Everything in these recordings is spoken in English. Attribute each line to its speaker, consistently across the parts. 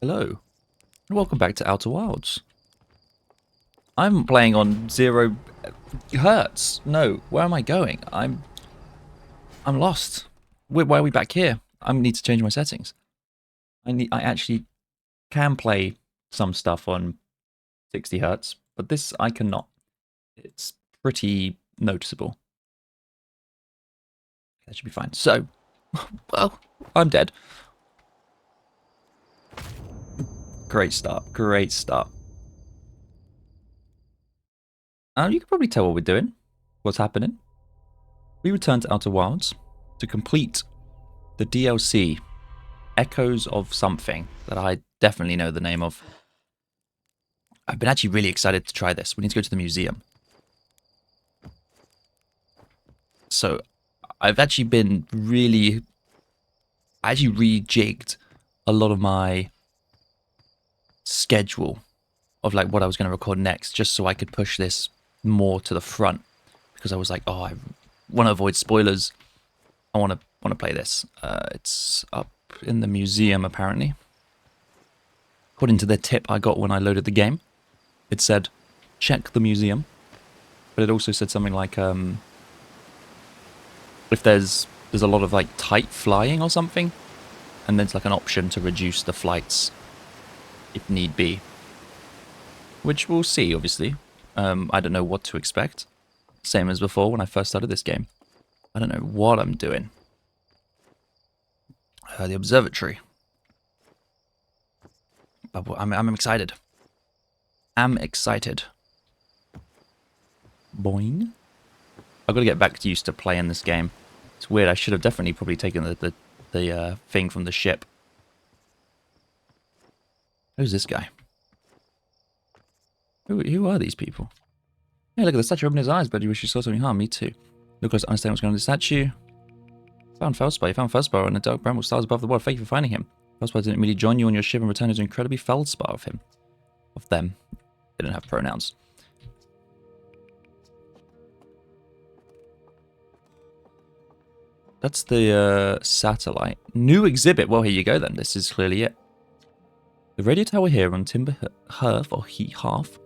Speaker 1: Hello, and welcome back to Outer Wilds. I'm playing on 0 hertz. No, where am I going? I'm lost. Why are we back here? I need to change my settings. I actually can play some stuff on 60 hertz, but this I cannot. It's pretty noticeable. That should be fine. So, well, I'm dead. Great start. Great start. You can probably tell what we're doing. What's happening. We return to Outer Wilds to complete the DLC, Echoes of something, that I definitely know the name of. I've been actually really excited to try this. We need to go to the museum. So I've actually been really... I actually rejigged a lot of my schedule of like what I was going to record next, just so I could push this more to the front. Because I was like, oh, I want to avoid spoilers. I want to play this. It's up in the museum, apparently. According to the tip I got when I loaded the game, it said, check the museum. But it also said something like, if there's a lot of like tight flying or something, and there's like an option to reduce the flights if need be. Which we'll see, obviously. I don't know what to expect. Same as before when I first started this game. I don't know what I'm doing. The observatory. But I'm excited. I'm excited. Boing. I've got to get back used to playing this game. It's weird. I should have definitely probably taken the thing from the ship. Who's this guy? Who are these people? Hey, look at the statue opening his eyes, but you wish you saw something harm. Me too. Look close to understand what's going on with the statue. Found Feldspar. You found Feldspar on the dark bramble stars above the world. Thank you for finding him. Feldspar didn't immediately join you on your ship and return as an incredibly Feldspar of him. Of them. They didn't have pronouns. That's the satellite. New exhibit. Well, here you go then. This is clearly it. The radio tower here on Timber Hearth, or Hearth,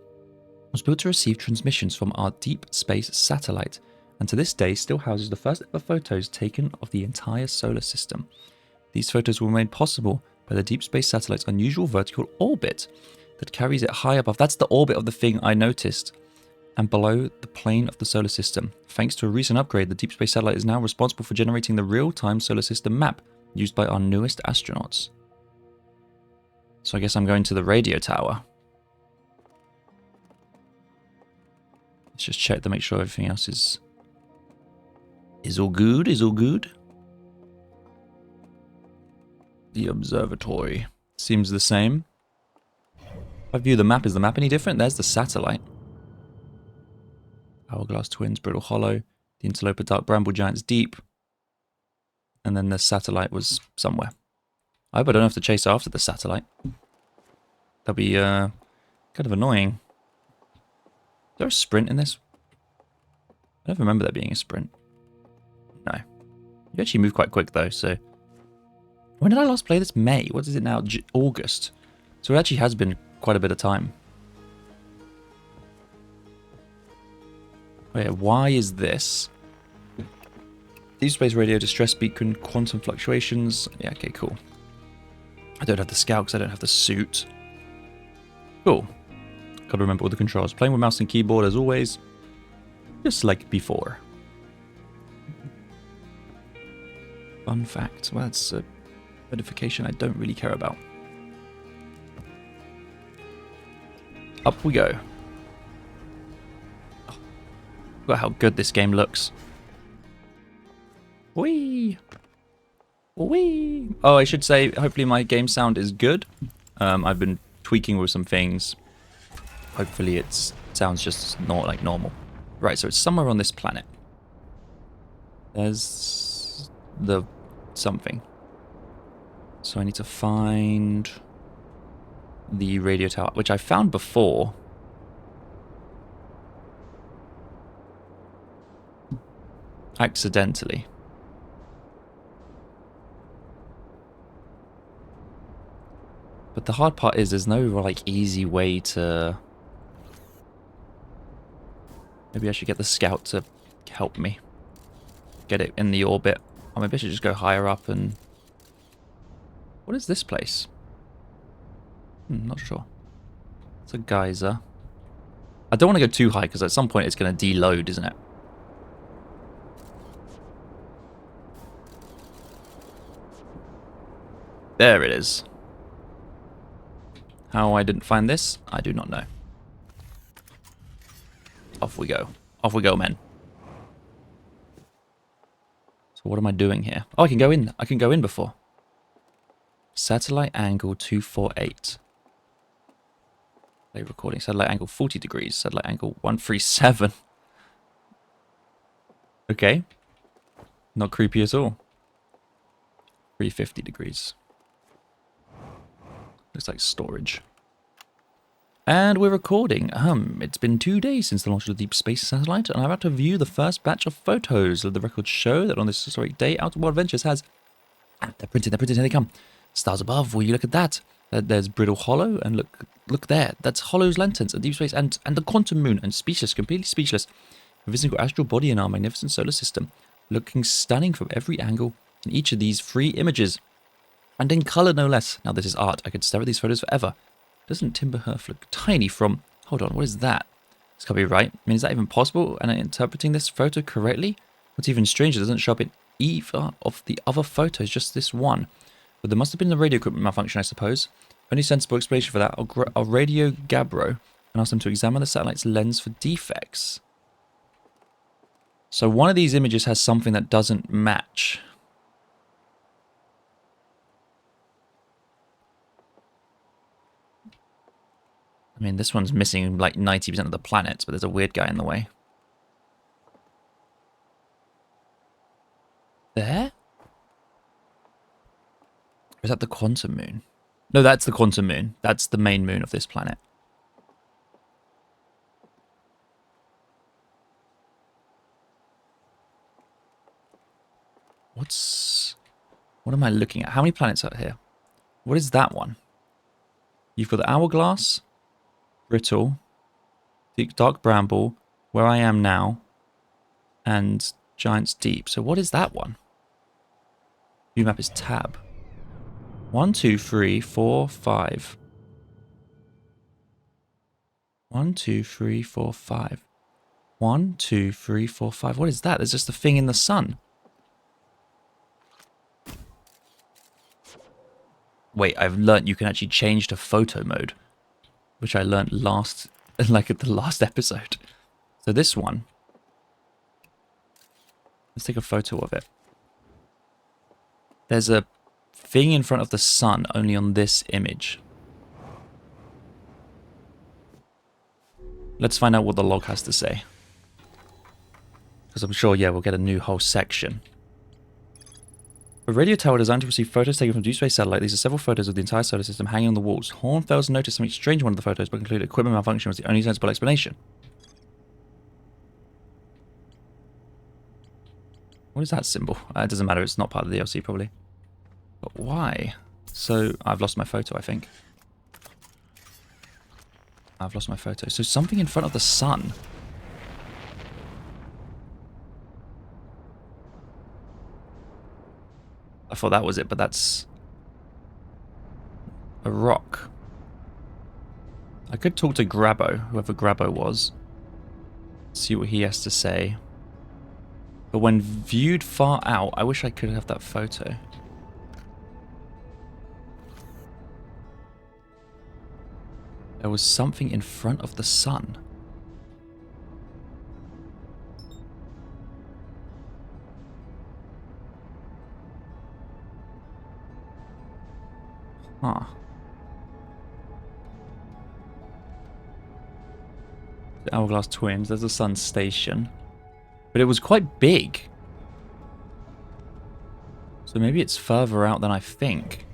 Speaker 1: was built to receive transmissions from our deep space satellite, and to this day still houses the first ever photos taken of the entire solar system. These photos were made possible by the deep space satellite's unusual vertical orbit that carries it high above. That's the orbit of the thing I noticed. And below the plane of the solar system. Thanks to a recent upgrade, the deep space satellite is now responsible for generating the real-time solar system map used by our newest astronauts. So I guess I'm going to the radio tower. Let's just check to make sure everything else is all good, is all good. The observatory seems the same. If I view the map, is the map any different? There's the satellite. Hourglass Twins, Brittle Hollow, the Interloper, Dark Bramble, Giants Deep. And then the satellite was somewhere. I hope I don't have to chase after the satellite. That'd be kind of annoying. Is there a sprint in this? I don't remember there being a sprint. No. You actually move quite quick though, so... When did I last play this? May. What is it now? August. So it actually has been quite a bit of time. Wait, why is this? Deep space radio distress beacon, quantum fluctuations. Yeah, okay, cool. I don't have the scout because I don't have the suit. Cool. Gotta remember all the controls. Playing with mouse and keyboard as always. Just like before. Fun fact. Well, that's a modification I don't really care about. Up we go. Look at how good this game looks. Whee! Whee! Oh, I should say, hopefully my game sound is good. I've been tweaking with some things. Hopefully it sounds just not like normal. Right, so it's somewhere on this planet. There's the something. So I need to find the radio tower, which I found before. Accidentally. But the hard part is there's no, like, easy way to... Maybe I should get the scout to help me. Get it in the orbit. Or maybe I should just go higher up and... What is this place? Not sure. It's a geyser. I don't want to go too high because at some point it's going to deload, isn't it? There it is. How I didn't find this, I do not know. Off we go. Off we go, men. So what am I doing here? Oh, I can go in. I can go in before. Satellite angle 248. Play recording. Satellite angle 40 degrees. Satellite angle 137. Okay. Not creepy at all. 350 degrees. Looks like storage. And we're recording. It's been 2 days since the launch of the Deep Space Satellite, and I'm about to view the first batch of photos. The records show that on this historic day, Outerworld Ventures has... They're printed, here they come. Stars above, will you look at that? There's Brittle Hollow, and look there. That's Hollow's lanterns, and Deep Space, and the Quantum Moon, and speechless, completely speechless. A visible astral body in our magnificent solar system, looking stunning from every angle in each of these 3 images. And in colour, no less. Now, this is art. I could stare at these photos forever. Doesn't Timber Hearth look tiny from... Hold on, what is that? This can't be right. I mean, is that even possible? And I'm interpreting this photo correctly? What's even stranger, it doesn't show up in either of the other photos, just this one. But there must have been a radio equipment malfunction, I suppose. Only sensible explanation for that, I'll radio Gabbro and ask them to examine the satellite's lens for defects. So one of these images has something that doesn't match. I mean, this one's missing like 90% of the planets, but there's a weird guy in the way. There? Or is that the Quantum Moon? No, that's the Quantum Moon. That's the main moon of this planet. What am I looking at? How many planets are here? What is that one? You've got the Hourglass, Brittle, Dark Bramble, Where I Am Now, and Giant's Deep. So what is that one? View map is tab. 1, 2, 3, 4, 5. 1, 2, 3, 4, 5. 1, 2, 3, 4, 5. What is that? There's just a thing in the sun. Wait, I've learnt you can actually change to photo mode, which I learnt like at the last episode. So this one, let's take a photo of it. There's a thing in front of the sun only on this image. Let's find out what the log has to say. Because I'm sure, yeah, we'll get a new whole section. A radio tower designed to receive photos taken from Deep Space Satellite. These are several photos of the entire solar system hanging on the walls. Horn fails to notice something strange in one of the photos, but concluded equipment malfunction was the only sensible explanation. What is that symbol? It doesn't matter, it's not part of the DLC probably. But why? So, I've lost my photo, I think. I've lost my photo. So something in front of the sun. I thought that was it, but that's a rock. I could talk to Grabbo, whoever Grabbo was. See what he has to say. But when viewed far out, I wish I could have that photo. There was something in front of the sun. Huh. The Hourglass Twins, there's the sun station. But it was quite big. So maybe it's further out than I think.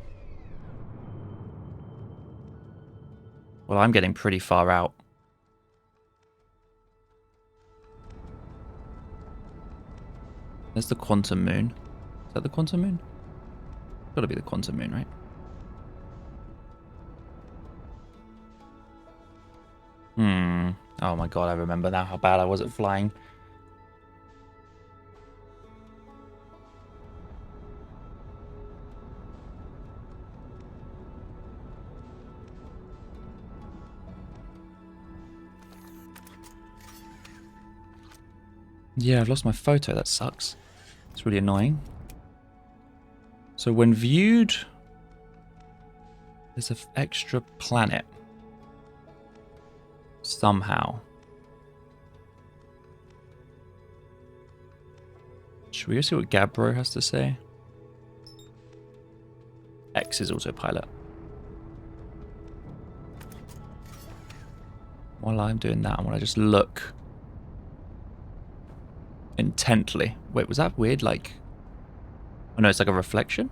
Speaker 1: Well, I'm getting pretty far out. There's the Quantum Moon. Is that the Quantum Moon? Gotta be the Quantum Moon, right? Oh my god, I remember now how bad I was at flying. Yeah, I've lost my photo. That sucks. It's really annoying. So when viewed, there's an extra planet. Somehow. Should we go see what Gabbro has to say? X is autopilot. While I'm doing that, I want to just look intently. Wait, was that weird? Like, oh no, it's like a reflection,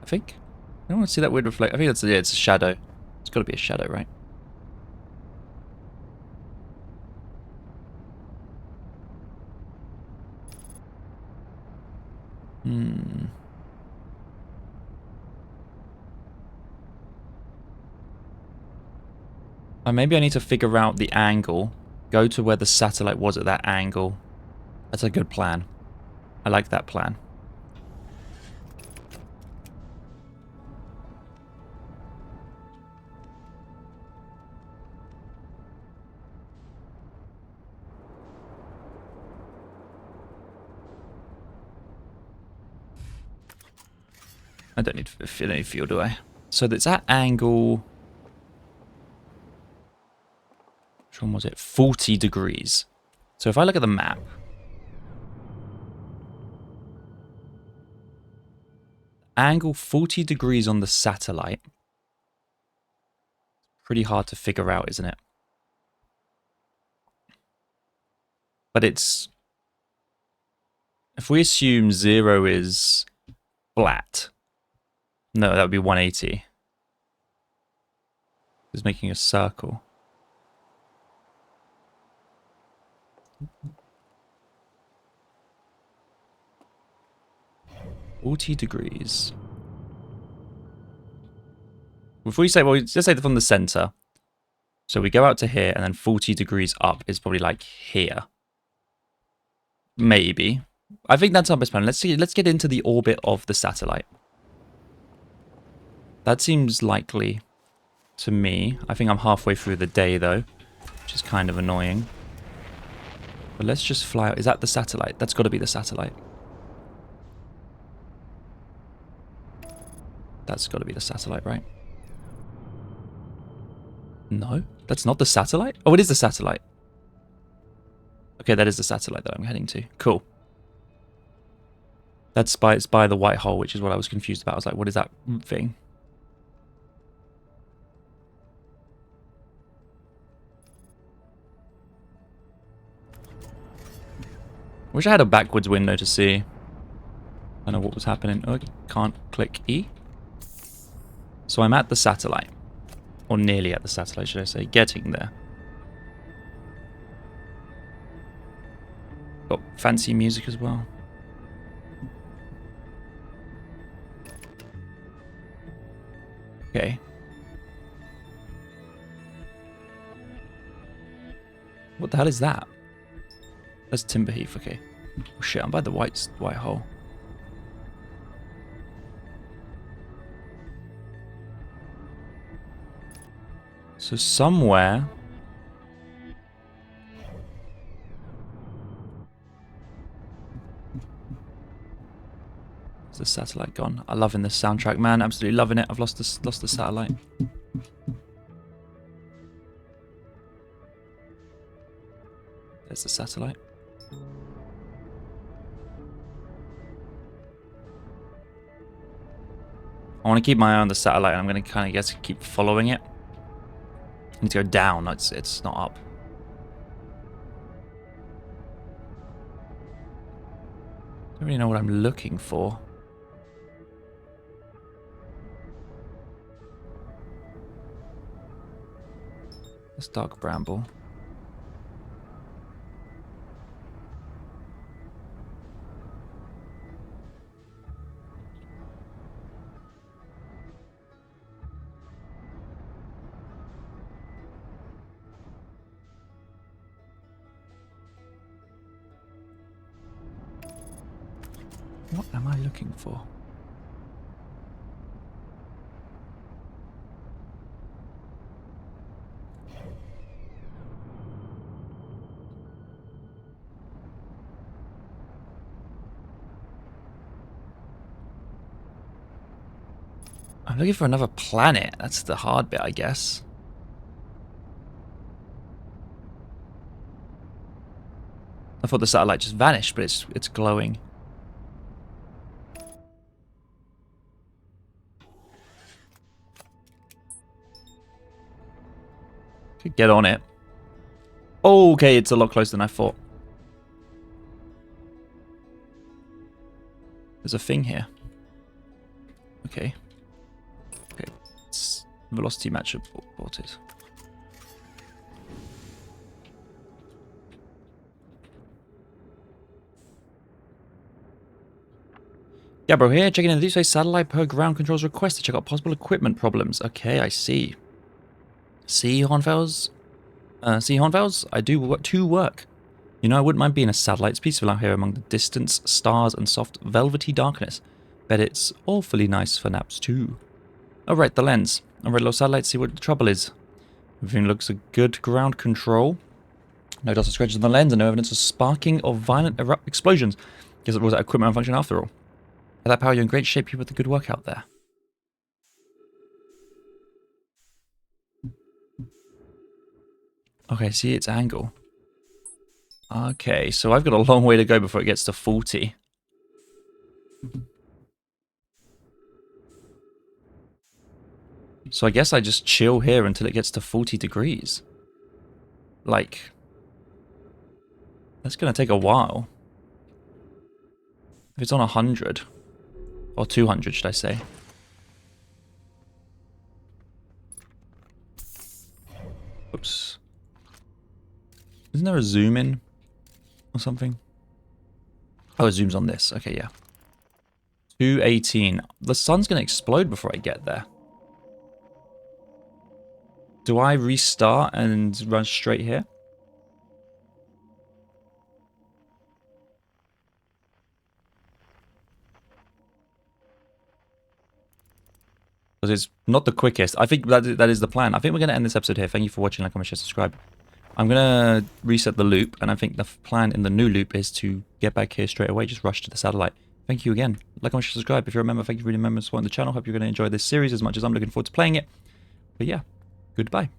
Speaker 1: I think. I don't want to see that weird reflect. I think that's, yeah, it's a shadow. It's got to be a shadow, right? Maybe I need to figure out the angle. Go to where the satellite was at that angle. That's a good plan. I like that plan. I don't need fuel, do I? So it's at angle... Which one was it? 40 degrees. So if I look at the map... Angle 40 degrees on the satellite. Pretty hard to figure out, isn't it? But it's... If we assume 0 is flat... No, that would be 180. It's making a circle. $40 degrees. If we say, well, let's say from the center. So we go out to here, and then 40 degrees up is probably like here. Maybe. I think that's our best plan. Let's see. Let's get into the orbit of the satellite. That seems likely to me. I think I'm halfway through the day, though, which is kind of annoying. But let's just fly out. Is that the satellite? That's got to be the satellite. That's got to be the satellite, right? No, that's not the satellite. Oh, it is the satellite. Okay, that is the satellite that I'm heading to. Cool. That's by, it's by the white hole, which is what I was confused about. I was like, what is that thing? Wish I had a backwards window to see. I don't know what was happening. Oh, can't click E. So I'm at the satellite. Or nearly at the satellite, should I say. Getting there. Got fancy music as well. Okay. What the hell is that? That's Timberheath, okay. Oh shit, I'm by the white hole. So somewhere... Is the satellite gone? I'm loving this soundtrack, man. Absolutely loving it. I've lost the satellite. There's the satellite. I want to keep my eye on the satellite, and I'm going to kind of guess keep following it. I need to go down. It's not up. I don't really know what I'm looking for. That's dark bramble. What am I looking for? I'm looking for another planet. That's the hard bit, I guess. I thought the satellite just vanished, but it's glowing. Could get on it. Oh, okay, it's a lot closer than I thought. There's a thing here. Okay. Okay. It's velocity match aborted. Gabriel here, checking in the Deep Space Satellite per ground controls request to check out possible equipment problems. Okay, I see. See, Hornfels? See, Hornfels? I do two work. You know, I wouldn't mind being a satellite. It's peaceful out here among the distance, stars, and soft, velvety darkness. Bet it's awfully nice for naps, too. Oh, right, the lens. I'm ready, little satellite, see what the trouble is. Everything looks a good ground control. No dots or scratches on the lens, and no evidence of sparking or violent explosions. Guess it was that equipment malfunction after all. At that power, you're in great shape. You with a good work out there. Okay, see its angle. Okay, so I've got a long way to go before it gets to 40. So I guess I just chill here until it gets to 40 degrees. Like, that's going to take a while. If it's on 100, or 200 should I say. Oops. Isn't there a zoom in or something? Oh, it zooms on this. Okay, yeah. 218. The sun's going to explode before I get there. Do I restart and run straight here? Because it's not the quickest. I think that is the plan. I think we're going to end this episode here. Thank you for watching. Like, comment, share, subscribe. I'm going to reset the loop, and I think the plan in the new loop is to get back here straight away, just rush to the satellite. Thank you again. Like, comment, share, subscribe. If you're a member, thank you for being a member and supporting the channel. Hope you're going to enjoy this series as much as I'm looking forward to playing it. But yeah, goodbye.